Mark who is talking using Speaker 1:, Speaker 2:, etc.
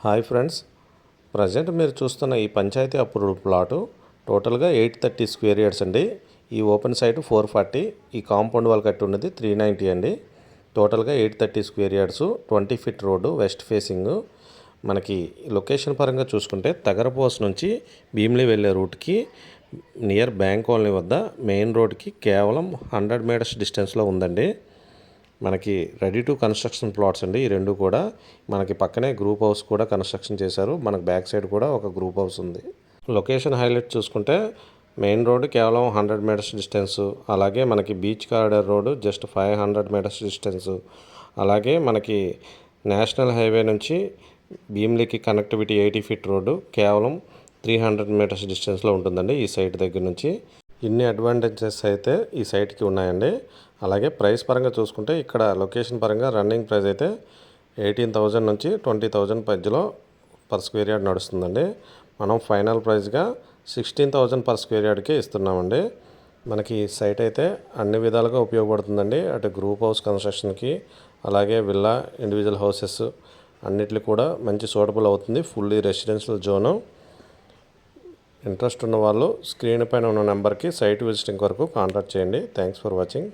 Speaker 1: Hi friends, present మీరు చూస్తున్న ఈ పంచాయతీ అప్రూవ్డ్ ప్లాటు టోటల్గా 830 స్క్వేర్ యార్డ్స్ అండి. ఈ ఓపెన్ సైట్ 440, ఈ కాంపౌండ్ వాల్ కట్టి ఉన్నది 390 అండి. టోటల్గా 830 square yards, 20 feet road, west facing. మనకి లొకేషన్ పరంగా చూసుకుంటే తగరపోస్ నుంచి భీమిలి వెళ్ళే రూట్కి నియర్ బ్యాంక్ కాలనీ వద్ద మెయిన్ రోడ్కి కేవలం 100 మీటర్స్ డిస్టెన్స్లో ఉందండి. మనకి రెడీ టు కన్స్ట్రక్షన్ ప్లాట్స్ అండి ఈ రెండు కూడా. మనకి పక్కనే గ్రూప్ హౌస్ కూడా కన్స్ట్రక్షన్ చేశారు. మనకి బ్యాక్ సైడ్ కూడా ఒక గ్రూప్ హౌస్ ఉంది. లొకేషన్ హైలైట్ చూసుకుంటే మెయిన్ రోడ్ కేవలం 100 మీటర్స్ డిస్టెన్స్, అలాగే మనకి beach corridor road just 500 meters distance, అలాగే మనకి నేషనల్ హైవే నుంచి భీమిలికి కనెక్టివిటీ 80 ఫీట్ రోడ్డు కేవలం 300 మీటర్స్ డిస్టెన్స్లో ఉంటుందండి ఈ సైట్ దగ్గర నుంచి. ఇన్ని అడ్వాంటేజెస్ అయితే ఈ సైట్కి ఉన్నాయండి. అలాగే ప్రైస్ పరంగా చూసుకుంటే ఇక్కడ లొకేషన్ పరంగా రన్నింగ్ ప్రైస్ అయితే 18,000 నుంచి 20,000 మధ్యలో పర్ స్క్వేర్ యార్డ్ నడుస్తుందండి. మనం ఫైనల్ ప్రైస్గా 16,000 పర్ స్క్వేర్ యార్డ్కే ఇస్తున్నామండి. మనకి ఈ సైట్ అయితే అన్ని విధాలుగా ఉపయోగపడుతుందండి. అటు గ్రూప్ హౌస్ కన్స్ట్రక్షన్కి, అలాగే విల్లా, ఇండివిజువల్ హౌసెస్ అన్నిటికి కూడా మంచి సూటబుల్ అవుతుంది. Fully residential zone. ఇంట్రెస్ట్ ఉన్న వాళ్ళు స్క్రీన్ పైన ఉన్న నెంబర్కి సైట్ విజిటింగ్ వరకు కాంటాక్ట్ చేయండి. Thanks for watching.